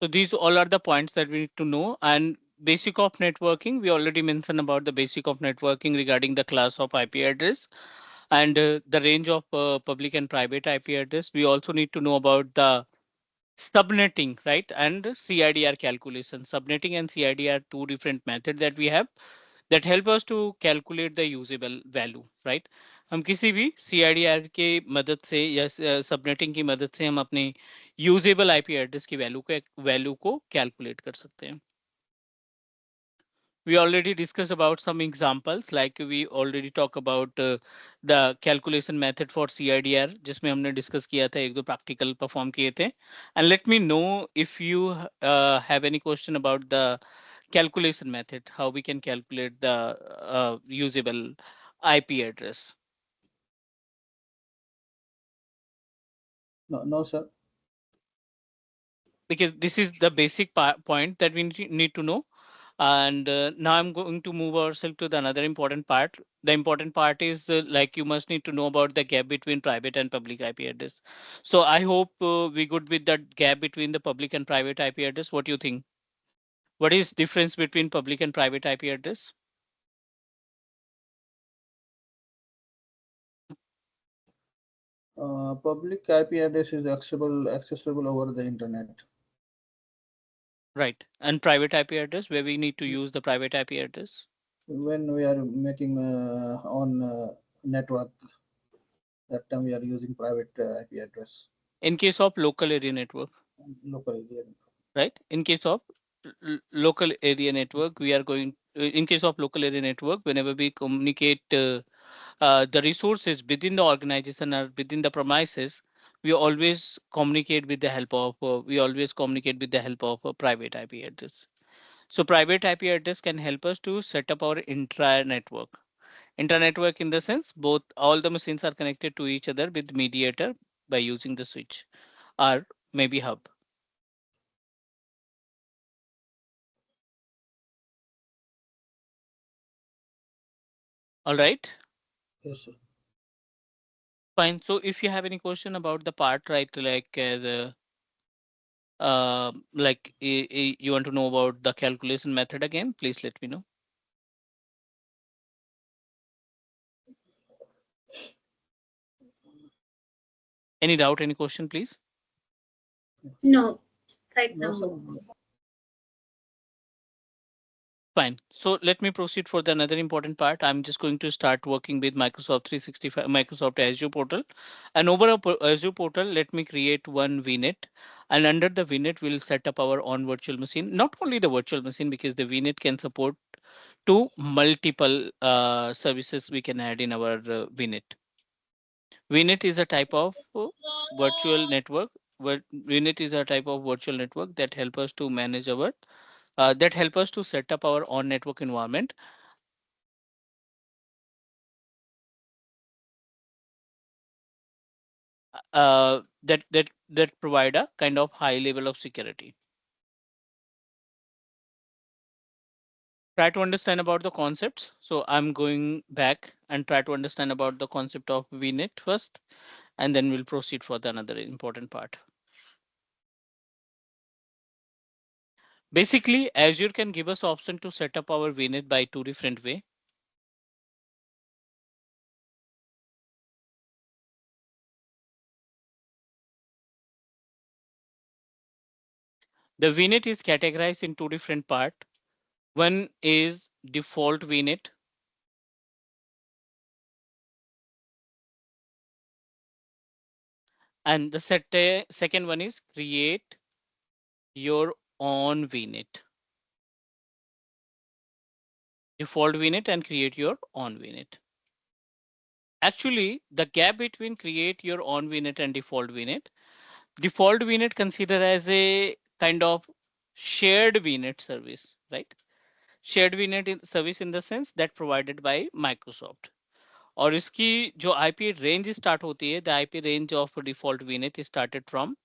So these all are the points that we need to know. And basic of networking, we already mentioned about the basic of networking regarding the class of IP address and the range of public and private IP address. We also need to know about the subnetting, right? And CIDR calculation. Subnetting and CIDR are two different methods that we have that help us to calculate the usable value, right? हम किसी भी CIDR के मदद से या subnetting की मदद से हम अपने यूजेबल आईपी एड्रेस की वैल्यू को कैलकुलेट कर सकते हैं. We already discussed about some examples, like we already talk about the calculation method for CIDR जिसमें हमने discuss किया था, एक दो practical perform किए थे. And let me know if you have any question about the calculation method, how we can calculate the usable IP address. No, sir. Because this is the basic point that we need to know. And now I'm going to move ourselves to the another important part. The important part is like you must need to know about the gap between private and public IP address. So I hope we good with that gap between the public and private IP address. What do you think? What is difference between public and private IP address? Public IP address is accessible over the internet. Right. And private IP address, where we need to use the private IP address. When we are making on network, that time we are using private IP address. In case of local area network, Local area. right? In case of local area network, we are going, in case of local area network, whenever we communicate the resources within the organization or within the premises, we always communicate with the help of private IP address. So private IP address can help us to set up our intra network. Intra network in the sense both all the machines are connected to each other with mediator by using the switch or maybe hub. All right. Yes, sir. Fine. So if you have any question about the part, right, you want to know about the calculation method again, please let me know. Any doubt, any question, please? No, right No, now. sir. Fine. So let me proceed for the another important part. I'm just going to start working with Microsoft 365, Microsoft Azure portal. And over Azure portal, let me create one VNet. And under the VNet, we'll set up our own virtual machine. Not only the virtual machine, because the VNet can support two multiple services we can add in our VNet. VNet is a type of virtual network. VNet is a type of virtual network that help us to manage our that help us to set up our own network environment that provide a kind of high level of security. Try to understand about the concepts. So I'm going back and try to understand about the concept of VNet first, and then we'll proceed for the another important part. Basically, Azure can give us option to set up our VNet by two different way. The VNet is categorized in two different part. One is default VNet. And the second one is create your own VNet. Default VNet and create your own VNet. Actually, the gap between create your own VNet and default VNet consider as a kind of shared VNet service, right? Shared service in the sense that provided by Microsoft. और इसकी जो IP range start होती है, the IP range of default VNet is started from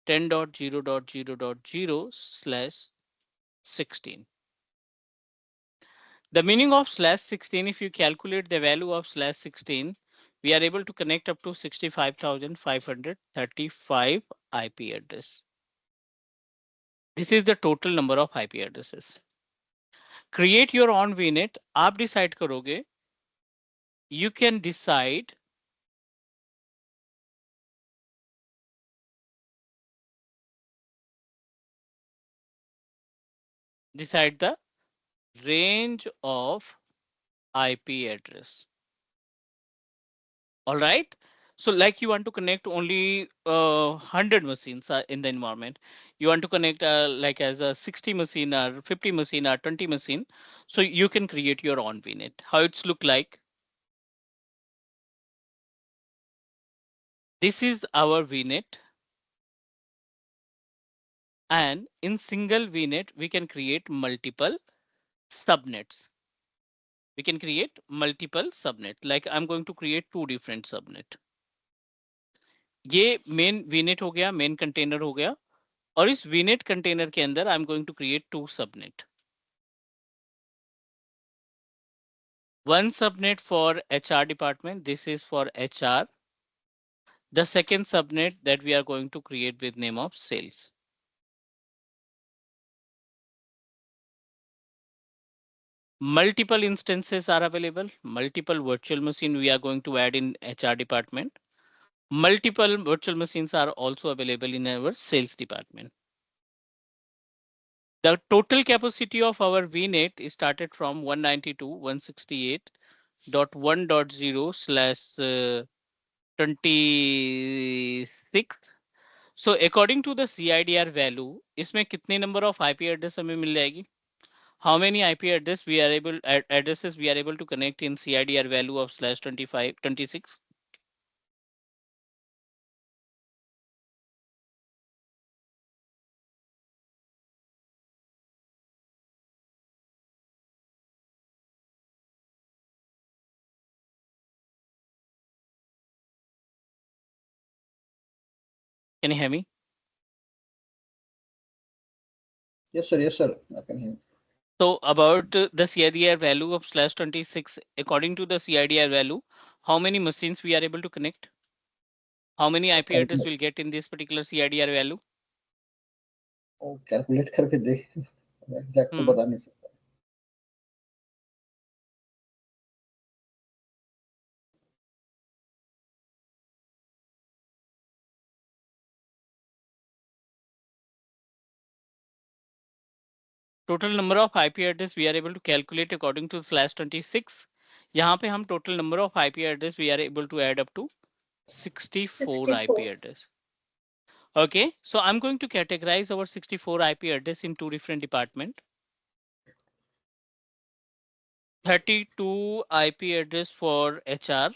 10.0.0.0/16. The meaning of /16, if you calculate the value of /16, we are able to connect up to 65,535 IP address. This is the total number of IP addresses. Create your own VNet. आप decide करोगे. You can decide the range of IP address. All right. So like you want to connect only 100 machines in the environment. You want to connect like as a 60 machine or 50 machine or 20 machine. So you can create your own VNet. How it's look like. This is our VNet. And in single VNet, we can create multiple subnets. We can create multiple subnet. Like I'm going to create 2 different subnet. ये main VNet हो गया, main container हो गया. और इस VNet container के अंदर I'm going to create 2 subnet. One subnet for HR department. This is for HR. The second subnet that we are going to create with name of sales. Multiple instances are available. Multiple virtual machine we are going to add in HR department. Multiple virtual machines are also available in our sales department. The total capacity of our VNet is started from 192.168.1.0/26. So according to the CIDR value, इसमें कितने number of IP address हमें मिल जाएगी? How many IP addresses we are able to connect in CIDR value of /26? Can you hear me? Yes, sir. Yes, sir. I can hear. So about the CIDR value of /26, according to the CIDR value, how many machines we are able to connect? How many IP address will get in this particular CIDR value? Calculate करके देख exact तो बता नहीं सकता. Total number of IP address we are able to calculate according to /26. यहाँ पे हम total number of IP address we are able to add up to 64 IP address. Okay, so I'm going to categorize our 64 IP address in 2 different departments. 32 IP address for HR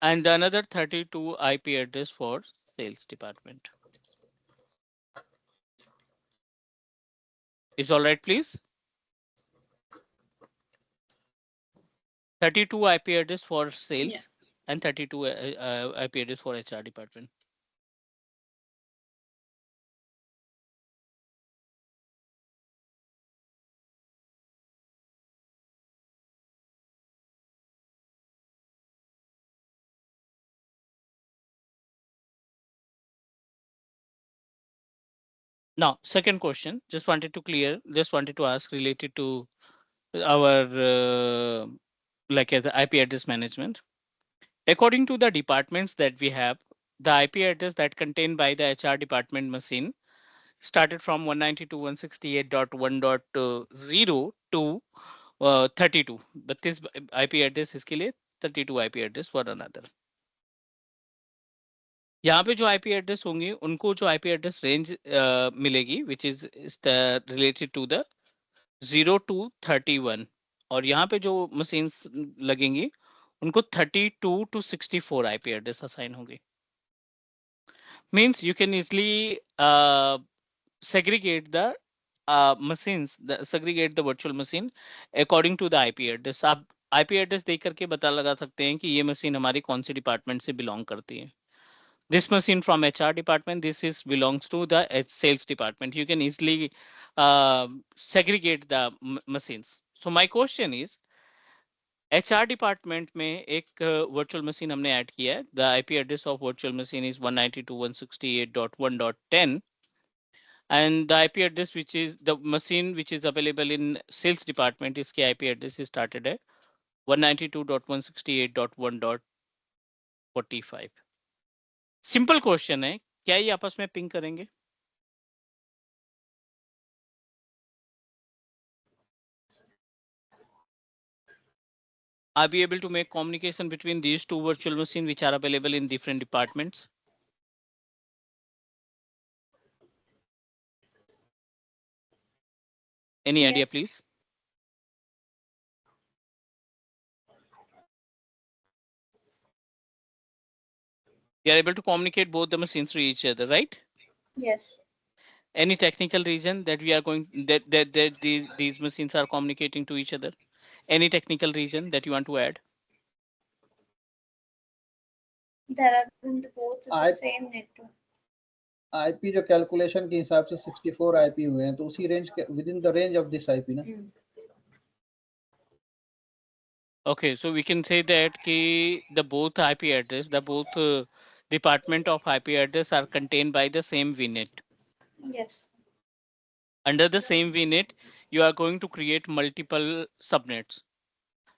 and another 32 IP address for sales department. Is all right, please? 32 IP address for sales and 32 IP address for HR department. Now, second question, just wanted to ask related to our like the IP address management. According to the departments that we have, the IP address that contained by the HR department machine started from 192.168.1.0 to 32. But this IP address इसके लिए 32 IP address for another. यहाँ पे जो IP address होंगे उनको जो IP address range मिलेगी which is related to the 0 to 31 और यहाँ पे जो machines लगेंगी उनको 32 to 64 IP address assign होंगे. Means you can easily segregate the segregate the virtual machine according to the IP address. आप IP address देख करके पता लगा सकते हैं कि ये machine हमारी कौन सी department से belong करती है. This machine from HR department, this is belongs to the sales department. You can easily segregate the machines. So my question is, HR department में एक वर्चुअल मशीन हमने ऐड किया है. The IP address of virtual machine is 192.168.1.10 and the IP address which is the machine which is available in sales department इसके IP address is started at 192.168.1.45. Simple question है, क्या ये आपस में ping करेंगे? Are we able to make communication between these two virtual machines which are available in different departments? Any idea, Yes. please? We are able to communicate both the machines to each other, right? Yes. Any technical reason that we are going that these machines are communicating to each other? Any technical reason that you want to add? There are both the same network. IP जो calculation के हिसाब से 64 IP हुए हैं, तो उसी range के with in the range of this IP ना. Okay, so we can say that the both IP address, the both department of IP address are contained by the same VNet. Yes. Under the same VNet, you are going to create multiple subnets.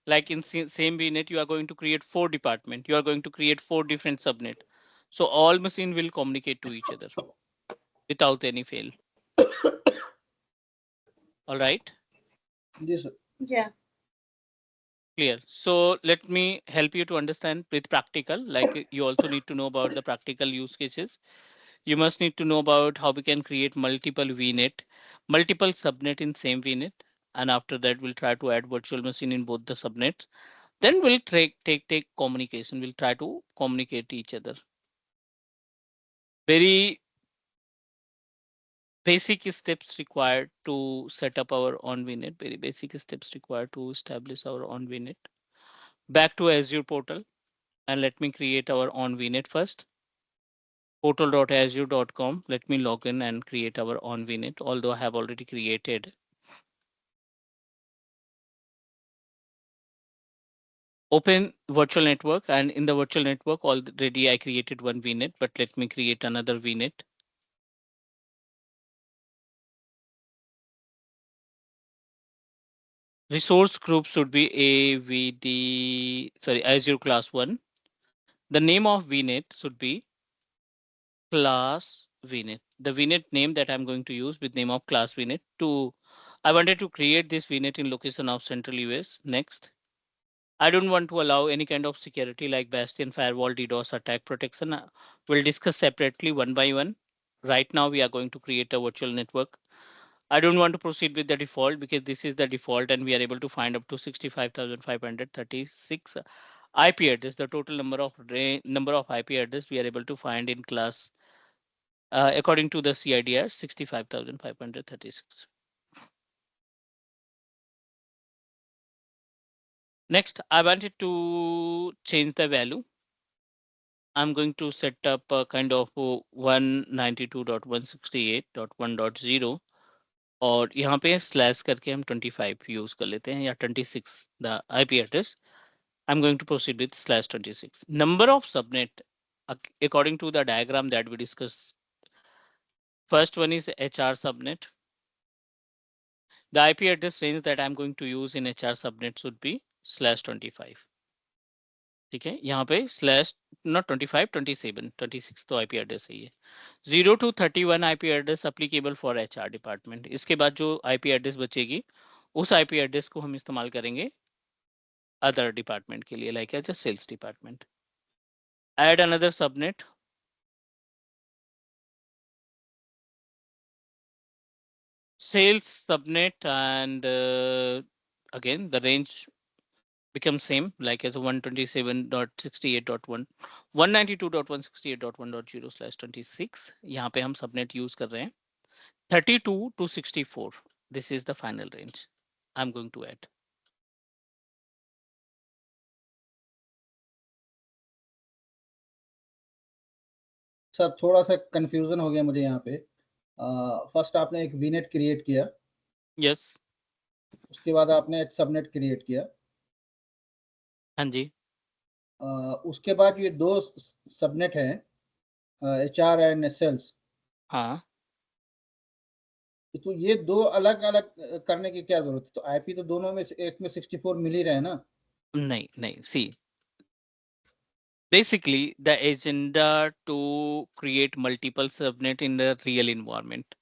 Like in same VNet, you are going to create 4 departments. You are going to create 4 different subnet. So all machine will communicate to each other without any fail. All right. Yes. Yeah. Clear. So let me help you to understand with practical, like you also need to know about the practical use cases. You must need to know about how we can create multiple VNet, multiple subnet in same VNet. And after that, we'll try to add virtual machine in both the subnets. Then we'll take communication. We'll try to communicate each other. Very basic steps required to set up our own VNet. Very basic steps required to establish our own VNet. Back to Azure portal. And let me create our own VNet first. Portal.azure.com. Let me log in and create our own VNet, although I have already created. Open virtual network, and in the virtual network already I created one VNet, but let me create another VNet. Resource group should be Azure class 1. The name of VNet should be class VNet. The VNet name that I'm going to use with name of class VNet. I wanted to create this VNet in location of Central US. Next. I don't want to allow any kind of security like Bastion, firewall, DDoS attack protection. We'll discuss separately one by one. Right now, we are going to create a virtual network. I don't want to proceed with the default because this is the default and we are able to find up to 65,536 IP address. The total number of IP address we are able to find in class according to the CIDR 65,536. Next, I wanted to change the value. I'm going to set up a kind of 192.168.1.0 और यहाँ पे slash करके हम 25 use कर लेते हैं या 26 the IP address. I'm going to proceed with slash 26. Number of subnet according to the diagram that we discussed. First one is HR subnet. The IP address range that I'm going to use in HR subnet should be slash 25. ठीक है, यहाँ पे slash not 25 27 26 तो IP address है ये 0 to 31 IP address applicable for HR department. इसके बाद जो आईपी एड्रेस बचेगी उस आईपी एड्रेस को हम इस्तेमाल करेंगे अदर डिपार्टमेंट के लिए like as sales department. Add another subnet. Sales subnet and again the range becomes same like as a 127.68.1 192.168.1.0/26. यहाँ पे हम सबनेट यूज कर रहे हैं 32 to 64. This is the final range I'm going to add. Sir थोड़ा सा confusion हो गया मुझे यहाँ पे. फर्स्ट आपने एक वीनेट क्रिएट किया. Yes. उसके बाद आपने एक सबनेट क्रिएट किया. हाँ जी। उसके बाद ये दो सबनेट हैं, HR एंड सेल्स। हाँ, तो ये दो अलग अलग करने की क्या जरूरत है? तो आईपी तो दोनों में से एक में 64 मिल ही रहे हैं ना। नहीं नहीं, सी basically the agenda to create multiple subnet in the real environment,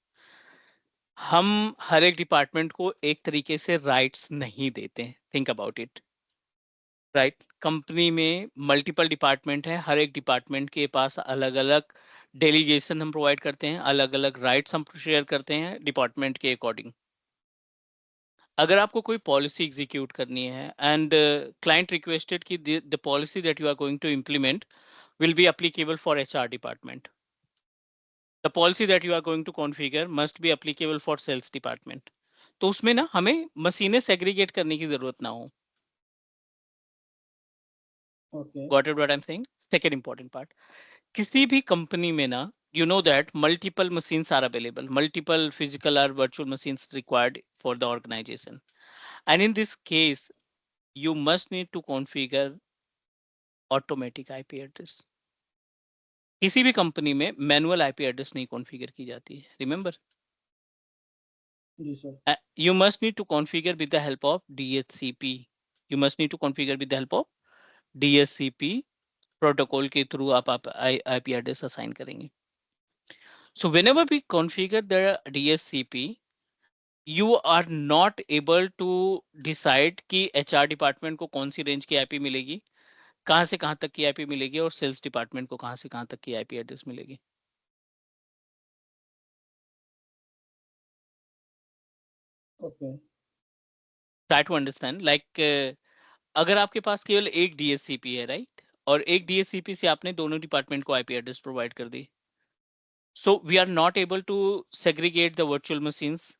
हम हर एक डिपार्टमेंट को एक तरीके से राइट्स नहीं देते। Think about it, right? Company में मल्टीपल डिपार्टमेंट है, हर एक डिपार्टमेंट के पास अलग अलग डेलीगेशन हम प्रोवाइड करते हैं, अलग अलग राइट्स हम शेयर करते हैं डिपार्टमेंट के अकॉर्डिंग। अगर आपको कोई पॉलिसी एग्जीक्यूट करनी है एंड क्लाइंट रिक्वेस्टेड कि the policy that you are going to implement will be applicable for HR department. The policy that you are going to configure must be applicable for sales department. तो उसमें ना हमें मशीनें segregate करने की जरूरत ना हो। Okay. Got it what I'm saying? Second important part. किसी भी कंपनी में ना, you know that multiple machines are available, multiple physical or virtual machines required for the organization. And in this case, you must need to configure automatic IP address. किसी भी company में manual IP address नहीं configure की जाती है, remember? Ji sir. You must need to configure with the help of DHCP. You must need to configure with the help of DHCP protocol के through आप IP address assign करेंगे। So whenever we configure the DHCP, you are not able to decide कि HR department को कौन सी range की IP मिलेगी, कहां से कहां तक की आईपी मिलेगी, और सेल्स डिपार्टमेंट को कहां से कहां तक की आईपी एड्रेस मिलेगी। Okay. Try to understand, like अगर आपके पास केवल एक DHCP है, राइट, और एक DHCP से आपने दोनों डिपार्टमेंट को आईपी एड्रेस प्रोवाइड कर दी, so we are not able to segregate the virtual machines.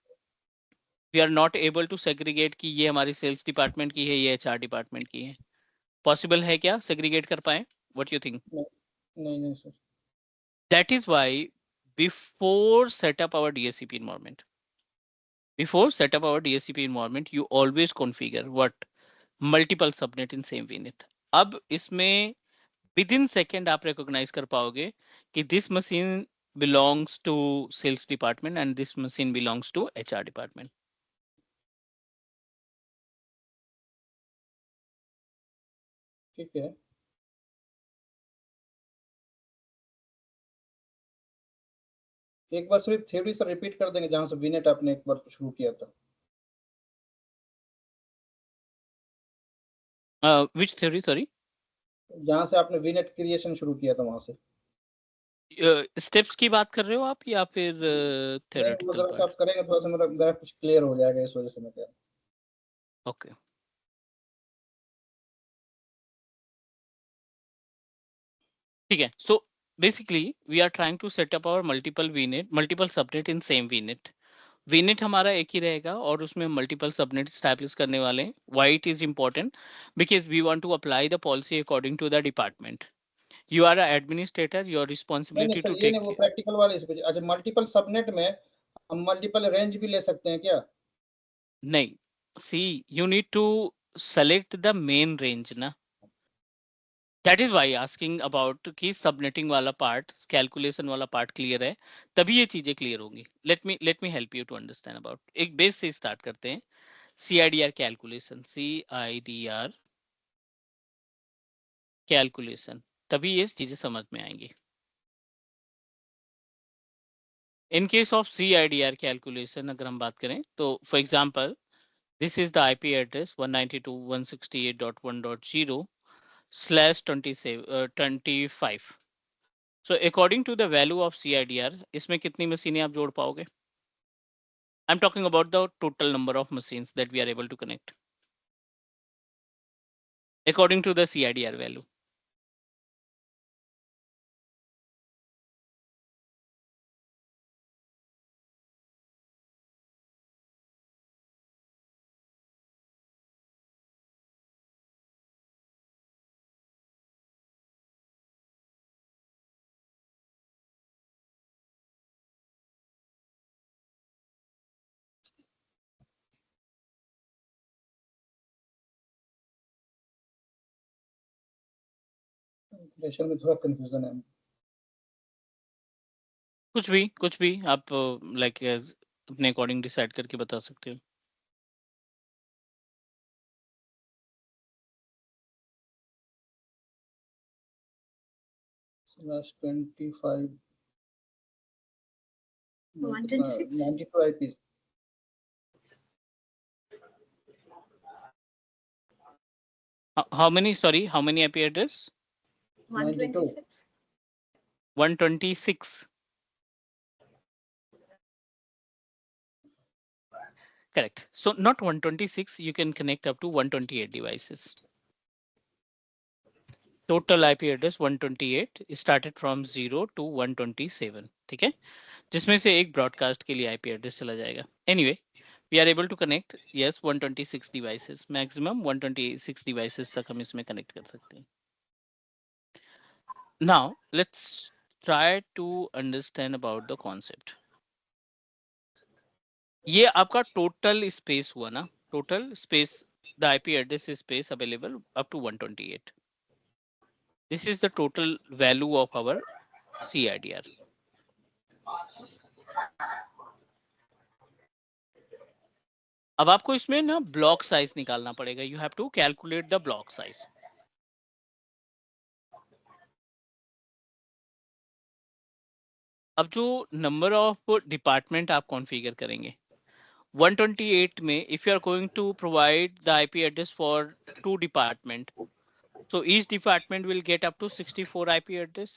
We are not able to segregate कि ये हमारी सेल्स डिपार्टमेंट की है, ये एचआर डिपार्टमेंट की है। पॉसिबल है क्या सेग्रीगेट कर पाए? What you think? नहीं नहीं नहीं sir. That is why before set up our DSCP environment, before set up our DSCP environment, you always configure what? Multiple subnet in same VNet. अब इसमें विद इन सेकेंड आप recognize कर पाओगे कि this machine belongs to sales department and this machine belongs to HR department. ठीक है। एक बार सिर्फ थ्योरी से रिपीट कर देंगे जहां से वीनेट आपने एक बार शुरू किया था। विच थ्योरी, सॉरी? जहां से आपने वीनेट क्रिएशन शुरू किया था वहां से। स्टेप्स की बात कर रहे हो आप या फिर नहीं, वो थ्योरेटिकल जरा सा पार्ट? आप करेंगे थोड़ा सा मेरा कुछ क्लियर हो जाएगा, इस वजह से मैं कह रहा हूँ। ओके, ठीक है। So basically we are trying to set up our multiple VNet, multiple subnet in same VNet. VNet हमारा एक ही रहेगा और उसमें मल्टीपल सबनेट स्टैब्लिश करने वाले हैं। Why it is important? Because we want to apply the policy according to the department. You are an administrator, your नहीं नहीं responsibility सर, to ये नहीं, take। वो प्रैक्टिकल वाले इस पे। अच्छा, मल्टीपल सबनेट में हम मल्टीपल रेंज भी ले सकते हैं क्या? नहीं, see, you need to select the main range ना। that is why asking about कि सबनेटिंग वाला पार्ट, कैलकुलेशन वाला पार्ट क्लियर है, तभी ये चीजें क्लियर होंगी। let me help you to understand about, एक बेस से स्टार्ट करते हैं। CIDR कैलकुलेशन, CIDR कैलकुलेशन, तभी ये चीजें समझ में आएंगी। In case of CIDR calculation अगर हम बात करें तो for example, this is the IP address 192.168.1.0/25। So according to the value of CIDR, इसमें कितनी मशीनें आप जोड़ पाओगे? I'm talking about the total number of machines that we are able to connect according to the CIDR value. Calculation में थोड़ा confusion है। कुछ भी आप लाइक अपने अकॉर्डिंग डिसाइड करके बता सकते हो। /25 126. 92 IP. How many? Sorry, how many IP address? 126. 126. Correct. So not 126, you can connect up to 128 devices. Total IP address 128 started from 0 to 127. ठीक है, जिसमें से एक ब्रॉडकास्ट के लिए IP address चला जाएगा. Anyway, we are able to connect, yes, 126 devices. Maximum 126 devices तक हम इसमें connect कर सकते हैं. Now let's try to understand about the concept. ये आपका टोटल स्पेस हुआ ना, total space, the IP address space available up to 128. This is the total value of our CIDR. अब आपको इसमें ना ब्लॉक साइज निकालना पड़ेगा. You have to calculate the block size. अब जो नंबर ऑफ डिपार्टमेंट आप कॉन्फ़िगर करेंगे 128 में, if you are going to provide the IP address for 2 department, so each department will get up to 64 IP address.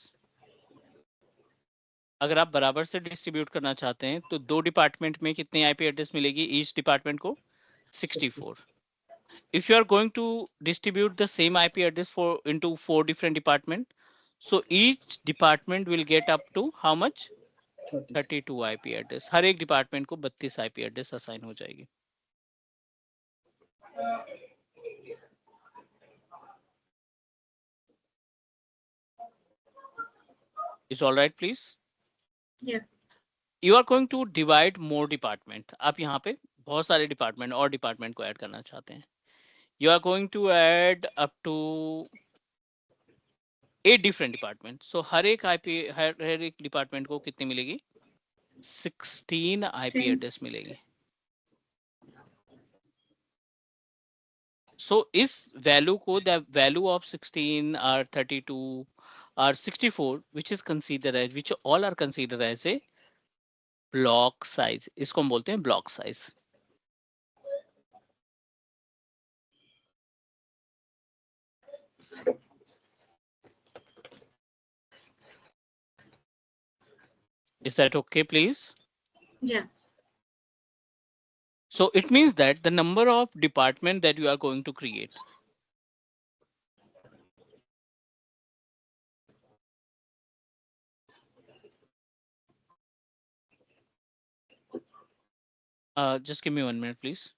अगर आप बराबर से distribute करना चाहते हैं तो 2 डिपार्टमेंट में कितने आईपी एड्रेस मिलेगी ईच डिपार्टमेंट को? 64. If you are going to distribute the same IP address for into 4 different department, so each department will get up to how much? 32 IP address. हर एक department को 32 IP address assign हो जाएगी. Is all right, please? Yeah. You are going to divide more department. आप यहाँ पे बहुत सारे department और डिपार्टमेंट को ऐड करना चाहते हैं. You are going to add up to 8 different departments. So हर एक डिपार्टमेंट को कितनी मिलेगी? 16 IP एड्रेस मिलेगी. So इस वैल्यू को, the value of 16 or 32 or 64, which is considered as, which all are considered as a block size. इसको हम बोलते हैं block size. Is that okay, please? Yeah. So it means that the number of department that you are going to create, just give me 1 minute, please.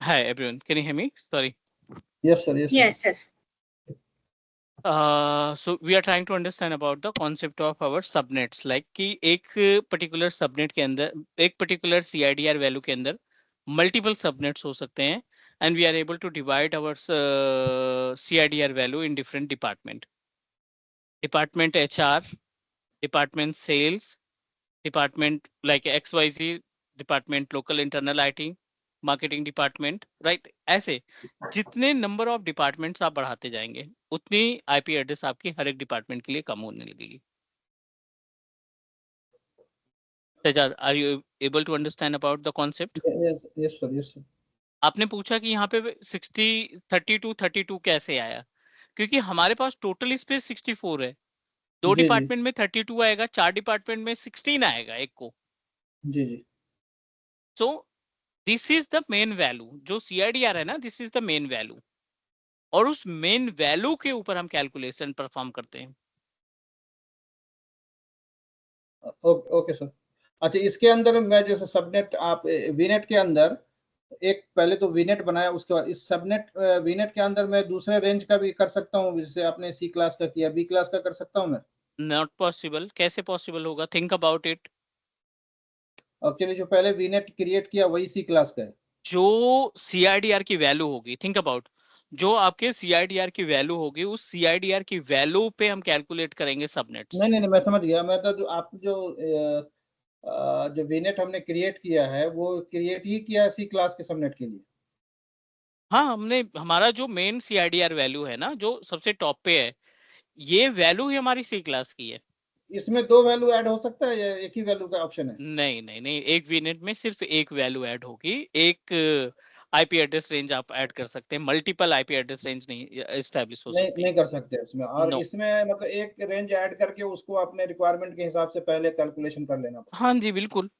Hi everyone, can you hear me? Sorry. Yes, sir. Yes, sir. Yes, yes. So we are trying to understand about the concept of our subnets, like कि एक particular subnet के अंदर एक particular CIDR value के अंदर multiple subnets हो सकते हैं, and we are able to divide our CIDR value in different department HR, department sales, department like XYZ, department local internal IT, marketing department, right? ऐसे जितने नंबर ऑफ डिपार्टमेंट्स आप बढ़ाते जाएंगे उतनी आईपी एड्रेस आपकी हर एक डिपार्टमेंट के लिए कम होने लगेगी. Sajjad, are you able to understand about the concept? Yes, yes, sir. Yes, sir. आपने पूछा कि यहाँ पे 60 32 32 कैसे आया, क्योंकि हमारे पास टोटल स्पेस 64 है. दो जी, जी। डिपार्टमेंट में 32 आएगा, 4 डिपार्टमेंट में 16 आएगा एक को। जी, जी। So this is the main value, जो CIDR है ना, this is the main value, और उस मेन वैल्यू के ऊपर हम कैलकुलेशन परफॉर्म करते हैं। Okay sir. अच्छा, इसके अंदर मैं जैसे सबनेट आप वीनेट के अंदर एक पहले तो वीनेट बनाया, उसके बाद इस सबनेट वीनेट के अंदर मैं दूसरे रेंज का भी कर सकता हूँ, जैसे आपने C क्लास का किया, B क्लास का कर सकता हूँ मैं? Not possible. कैसे पॉसिबल होगा? Think about it. एक्चुअली जो पहले वीनेट क्रिएट किया वही C क्लास का है। जो CIDR की वैल्यू होगी, थिंक अबाउट, जो आपके CIDR की वैल्यू होगी, उस CIDR की वैल्यू पे हम कैलकुलेट करेंगे सबनेट्स। नहीं, मैं समझ गया। मैं तो जो आप जो वीनेट हमने क्रिएट किया है वो क्रिएट ही किया है C क्लास के सबनेट के लिए। हाँ, हमने, हमारा जो मेन CIDR वैल्यू है ना, जो सबसे टॉप पे है, ये वैल्यू ही हमारी C क्लास की है। इसमें 2 वैल्यू ऐड हो सकता है या एक ही वैल्यू का ऑप्शन है? नहीं नहीं नहीं, एक वीनेट में सिर्फ एक वैल्यू ऐड होगी। एक IP एड्रेस रेंज आप ऐड कर सकते हैं, मल्टीपल IP एड्रेस रेंज नहीं एस्टेब्लिश हो नहीं, सकती। नहीं कर सकते उसमें। और नो। इसमें मतलब एक रेंज ऐड करके उसको अपने रिक्वायरमेंट के हिसाब से पहले कैलकुलेशन कर लेना पड़ेगा। हाँ जी, बिल्कुल।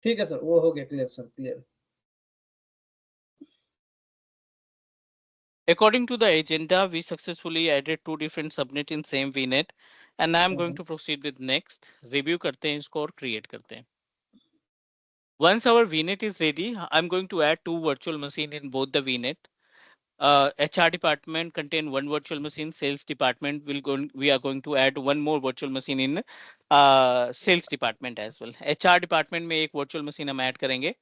ठीक है सर, वो हो गया clear sir, clear. According to the agenda, we successfully added 2 different subnet in same VNet, and I am going to proceed with next. Review करते हैं इसको और create करते हैं. Once our VNet is ready, I'm going to add 2 virtual machine in both the VNet. HR department contain 1 virtual machine. Sales department we are going to add 1 more virtual machine in sales department as well. HR department में एक virtual machine हम add करेंगे,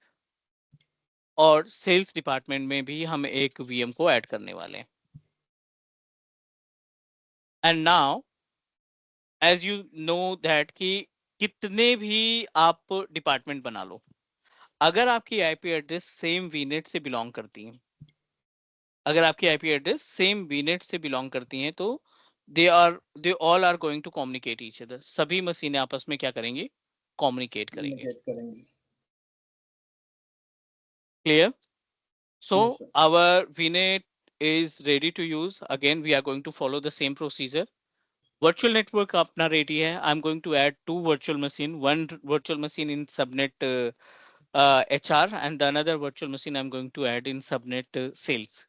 और sales department में भी हम एक VM को add करने वाले हैं. And now, as you know that कि कितने भी आप डिपार्टमेंट बना लो, अगर आपकी IP एड्रेस सेम VNet से बिलोंग करती हैं, अगर आपकी IP एड्रेस सेम VNet से बिलोंग करती हैं, तो they all are going to communicate each other. सभी मशीनें आपस में क्या करेंगी? कम्युनिकेट करेंगे। कम्युनिकेट करेंगे। Clear? So yes sir. our VNet is ready to use. Again, we are going to follow the same procedure. Virtual network अपना ready है. I'm going to add 2 virtual machine, one virtual machine in subnet HR, and the another virtual machine I'm going to add in subnet sales.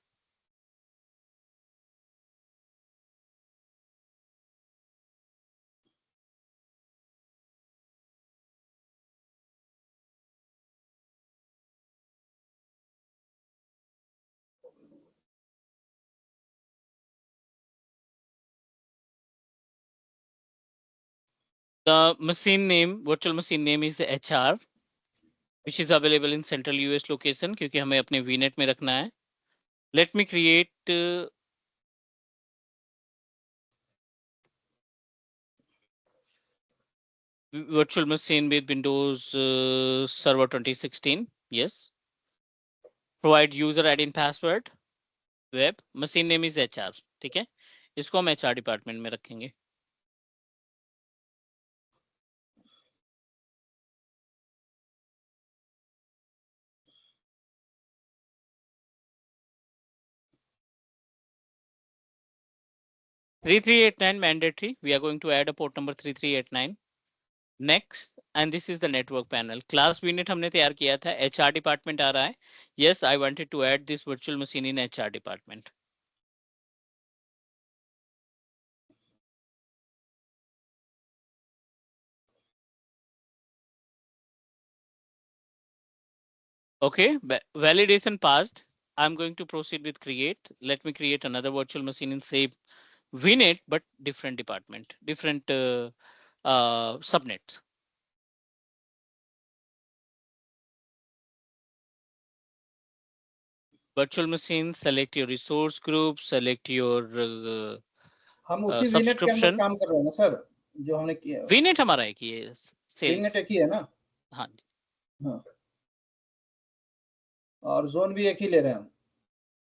The machine name, virtual machine name is HR, which is available in central US location, क्योंकि हमें अपने VNet में रखना है. Let me create virtual machine with Windows Server 2016. Yes. Provide user ID and password. Web. Machine name is HR. ठीक है, इसको हम HR डिपार्टमेंट में रखेंगे. (3389) mandatory. We are going to add a port number 3389. Next, and this is the network panel. Class VNet हमने तैयार किया था, HR डिपार्टमेंट आ रहा है. Yes, I wanted to add this virtual machine in HR department. Okay, validation passed. I'm going to proceed with create. Let me create another virtual machine in same VNet, but different department, different subnets. Virtual machine, select your resource group, select your हम उसी वीनेट के अंदर subscription. काम कर रहे हैं ना sir, जो हमने किया? VNet हमारा एक ही है, वीनेट सेल्स. एक ही है ना? हाँ जी. हाँ। और जोन भी एक ही ले रहे हैं हम?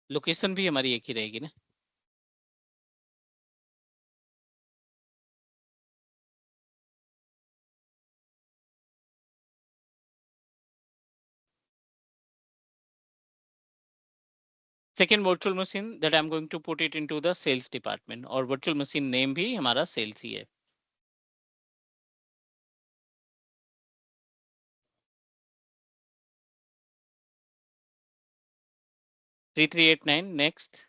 लोकेशन भी हमारी एक ही रहेगी ना. Second virtual machine that I'm going to put it into the sales department, और virtual machine name भी हमारा sales ही है. 3389 next.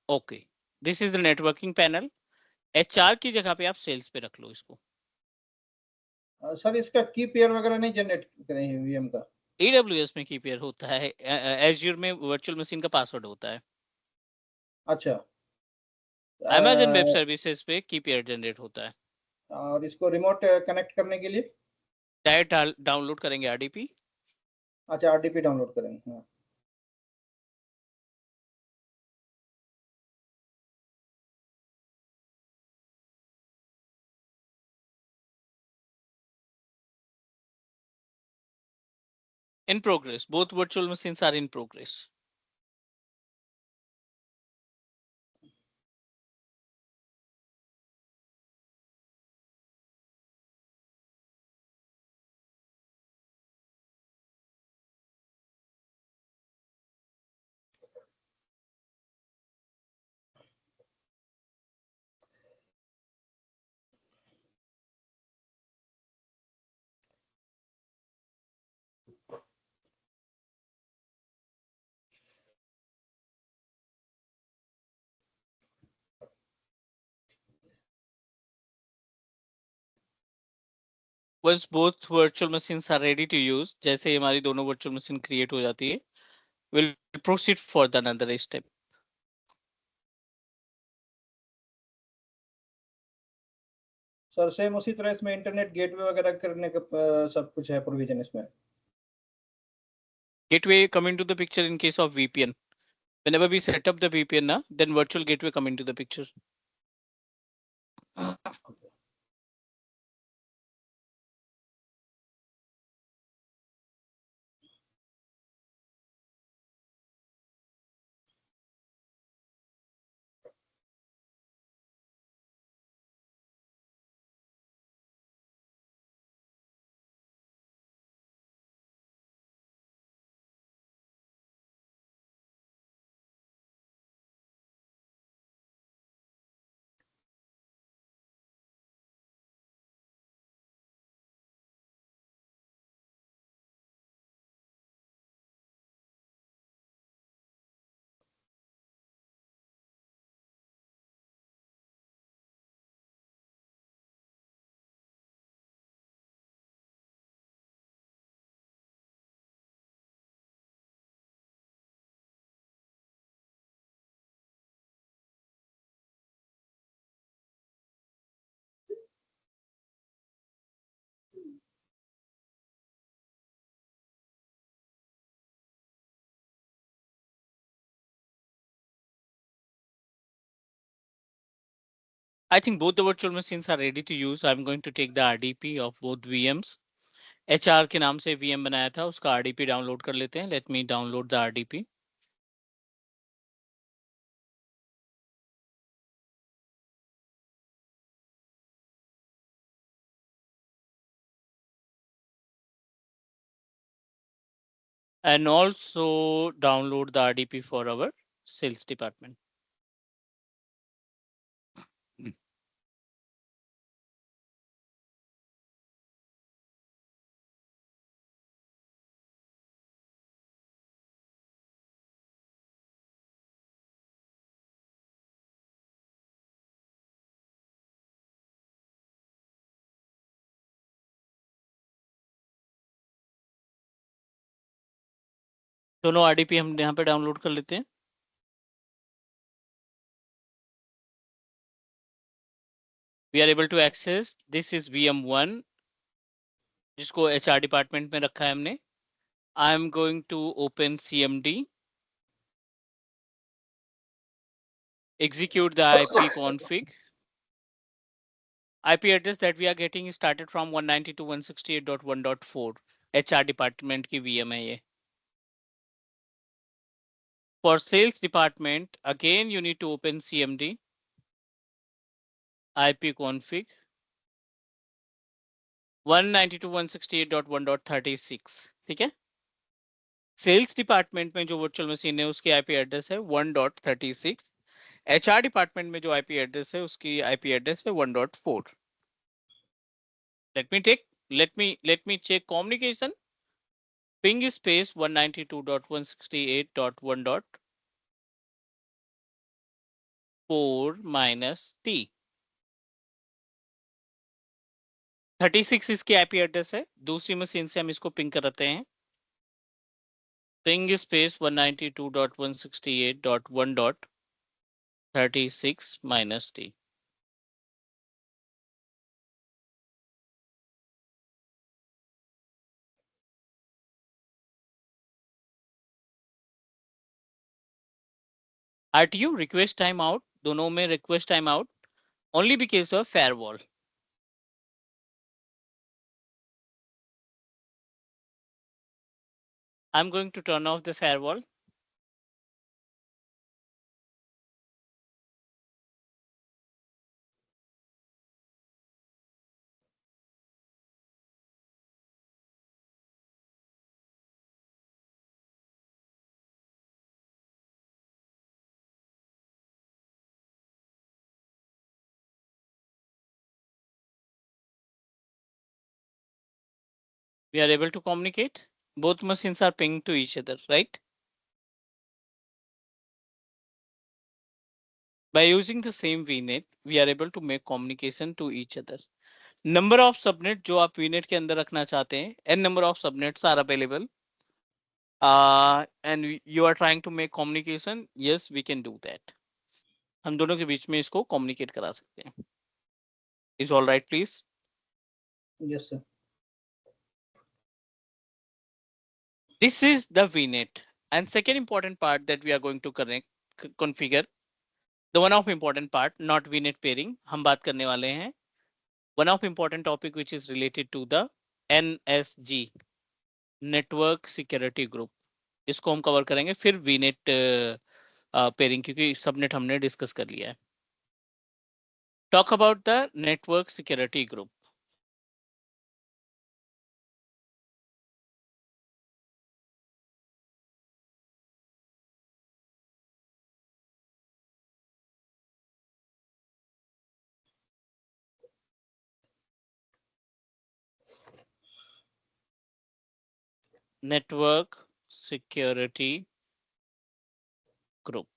Okay, this is the networking panel. HR की जगह पे आप sales पे रख लो इसको. सर इसका की पेयर वगैरह नहीं जनरेट करेंगे वीएम का? AWS में की पेयर होता है, Azure में वर्चुअल मशीन का पासवर्ड होता है. अच्छा, Amazon वेब सर्विसेज पे की पेयर जनरेट होता है. और इसको रिमोट कनेक्ट करने के लिए डायरेक्ट डाउनलोड करेंगे RDP. अच्छा, आरडीपी डाउनलोड करेंगे. हाँ. In progress. Both virtual machines are in progress. Once both virtual machines are ready to use, जैसे ही हमारी दोनों virtual machine create हो जाती है, we'll proceed for the another step. Sir same उसी तरह इसमें इंटरनेट गेटवे वगैरह करने का सब कुछ है प्रोविजन इसमें? Gateway come into the picture in case of VPN. Whenever we set up the VPN, then virtual gateway come into the picture. I think both the virtual machines are ready to use. I'm going to take the RDP of both VMs. HR के नाम से VM बनाया था, उसका RDP download कर लेते हैं. Let me download the RDP. And also download the RDP for our sales department. दोनों RDP हम यहाँ पे डाउनलोड कर लेते हैं. We are able to access. This is VM1, जिसको HR डिपार्टमेंट में रखा है हमने. I am going to open CMD. Execute the IP config. IP address that we are getting is started from 192.168.1.4. HR department की VM है ये. For sales department, again you need to open CMD. IP config 192.168.1.36. ठीक है? Sales department में जो virtual machine है उसकी IP address है 1.36। एचआर डिपार्टमेंट में जो आईपी एड्रेस है उसकी आईपी एड्रेस है 1.4। let me check communication. Ping space 192.168.1.4 minus T। 36 इसकी आईपी एड्रेस है, दूसरी मशीन से हम इसको पिंग कराते हैं। Ping space 192.168.1.36 minus T। RTU request timeout, दोनों में request timeout only because of firewall। I'm going to turn off the firewall। We are able to communicate. Both machines are pinged to each other, right? By using the same VNet, we are able to make communication to each other। Number of subnet जो आप VNet के अंदर रखना चाहते हैं, n number of subnets are available। And you are trying to make communication, yes, we can do that। हम दोनों के बीच में इसको communicate करा सकते हैं। Is all right, please? Yes, sir. This is the VNet, and second important part that we are going to configure, the one of important part, not VNet pairing, हम बात करने वाले हैं one of important topic which is related to the NSG, Network Security Group। इसको हम cover करेंगे फिर VNet pairing, क्योंकि सबनेट हमने डिस्कस कर लिया है। Talk about the Network Security Group। Network Security Group।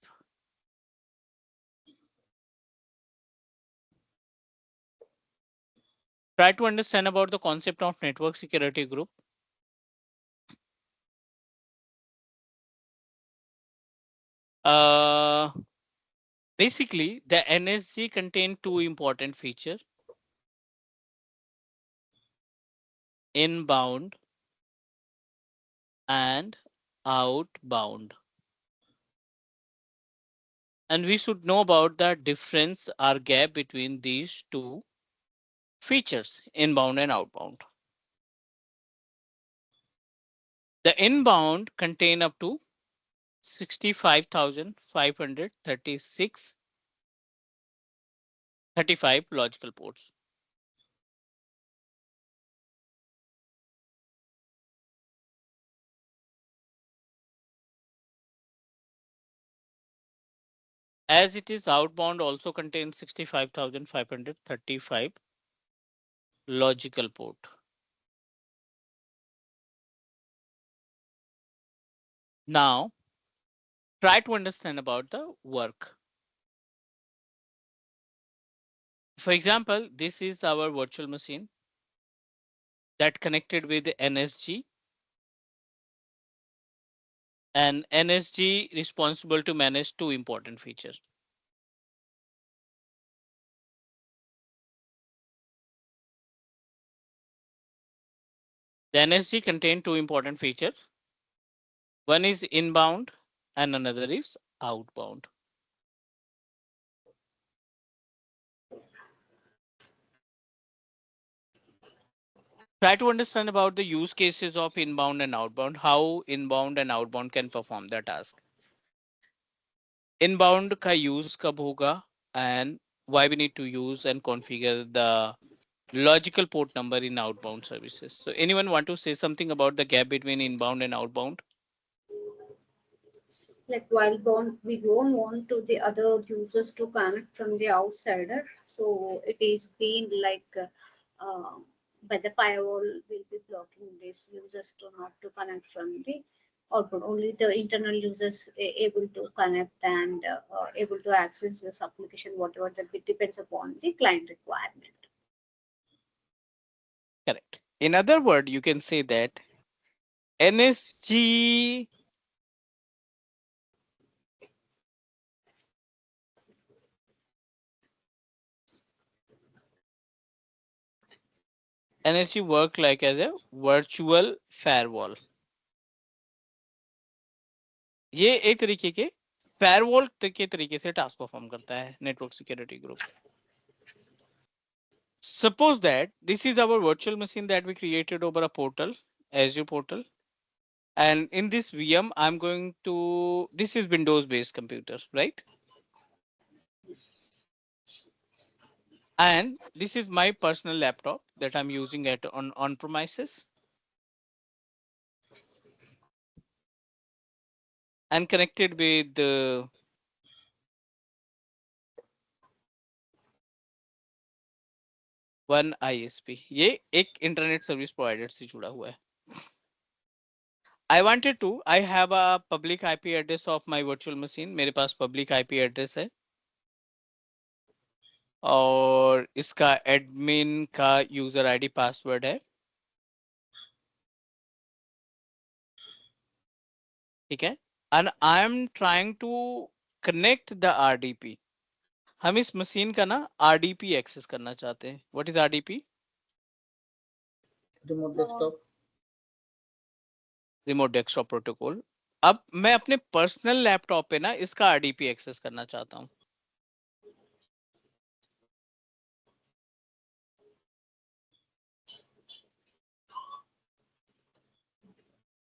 Try to understand about the concept of Network Security Group। Basically, the NSG contain two important features: inbound and outbound। And we should know about the difference or gap between these two features, inbound and outbound। The inbound contain up to 65,535 logical ports। As it is, outbound also contains 65,535 logical port। Now, try to understand about the work। For example, this is our virtual machine that connected with the NSG, and NSG responsible to manage two important features. The NSG contain two important features. One is inbound and another is outbound। Try to understand about the use cases of inbound and outbound, how inbound and outbound can perform the task। Inbound का use कब होगा and why we need to use and configure the logical port number in outbound services। So anyone want to say something about the gap between inbound and outbound? like while we don't want to the other users to connect from the outsider, so it is being like by the firewall will be blocking these users to not to connect from the output. Only the internal users able to connect and able to access this application, whatever that it depends upon the client requirement. Correct. In other words, you can say that NSG NSG work like as a virtual firewall. ये एक तरीके के firewall के तरीके से task perform करता है network security group. Suppose that this is our virtual machine that we created over a portal, Azure portal. And in this VM, I'm going to, this is Windows based computer, right? And this is my personal laptop that I'm using at on premises. And connected with the one ISP. ये एक internet service provider से जुड़ा हुआ है. I wanted to, I have a public IP address of my virtual machine. मेरे पास public IP address है. और इसका एडमिन का यूजर आईडी पासवर्ड है. ठीक है. And I am trying to connect the RDP. हम इस मशीन का ना आरडीपी एक्सेस करना चाहते हैं. What is RDP? Remote desktop protocol. अब मैं अपने पर्सनल लैपटॉप पे ना इसका आरडीपी एक्सेस करना चाहता हूं.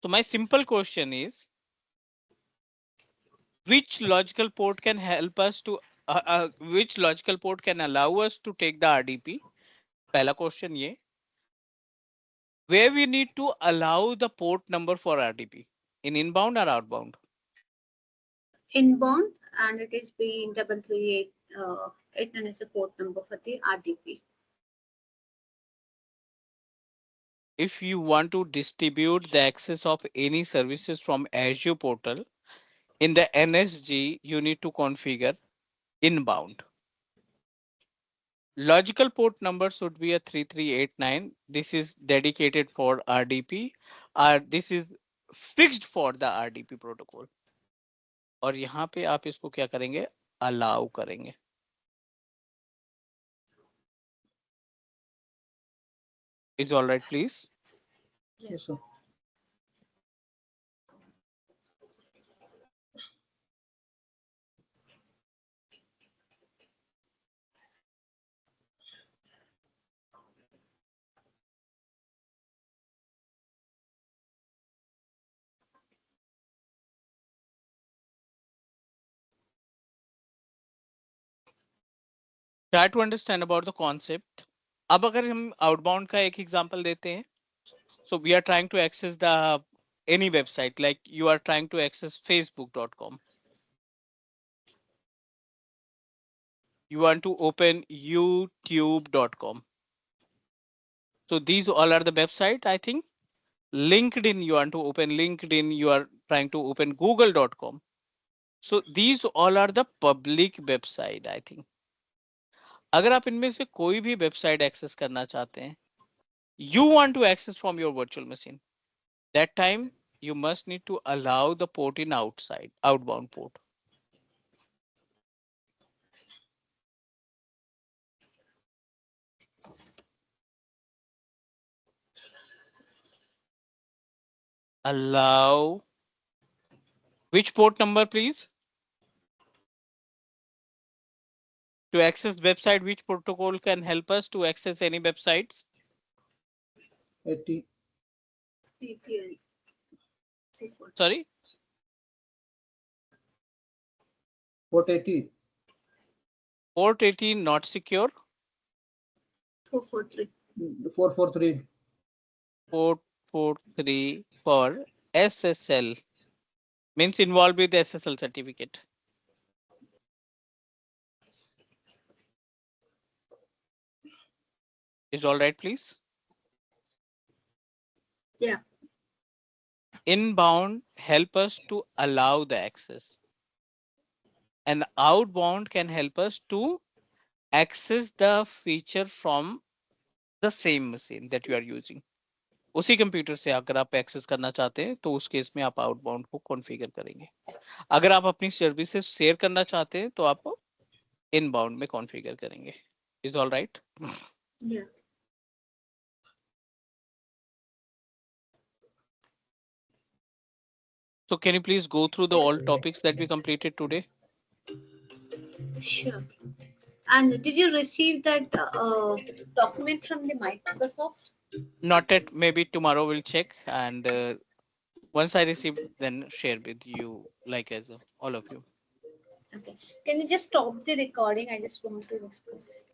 So my simple question is, which logical port can help us to which logical port can allow us to take the RDP? पहला question ये. Where we need to allow the port number for RDP, in inbound or outbound? Inbound, and it is being 338 8 is a port number for the RDP. If you want to distribute the access of any services from Azure portal in the NSG, you need to configure inbound. Logical port number should be a 3389. This is dedicated for RDP, or this is fixed for the RDP protocol. और यहाँ पे आप इसको क्या करेंगे? Allow करेंगे. Is all right, please? Yes, sir. Try to understand about the concept. अब अगर हम outbound का एक example देते हैं. So we are trying to access the any website, like you are trying to access facebook.com. You want to open youtube.com. So these all are the website, I think. LinkedIn, you want to open LinkedIn, you are trying to open google.com. So these all are the public website, I think. अगर आप इनमें से कोई भी website access करना चाहते हैं, you want to access from your virtual machine, that time you must need to allow the port in outbound port. Allow which port number, please? To access website, which protocol can help us to access any websites? 80. Sorry? Port 80. Port 18 not secure. 443. 443. Port 43 for SSL Means involved with the SSL certificate. Is all right, please? Yeah. Inbound help us to allow the access. And outbound can help us to access the feature from the same machine that you are using. उसी computer से अगर आप access करना चाहते हैं तो उस case में आप आउटबाउंड को कॉन्फ़िगर करेंगे. अगर आप अपनी सर्विसेज शेयर करना चाहते हैं तो आप इनबाउंड में कॉन्फ़िगर करेंगे. Is all right? Yeah. So can you please go through the all topics that we completed today? Sure. And did you receive that document from the Microsoft? Not yet. Maybe tomorrow we'll check, and once I receive, then share with you, like as all of you. Okay. Can you just stop the recording? I just want to discuss.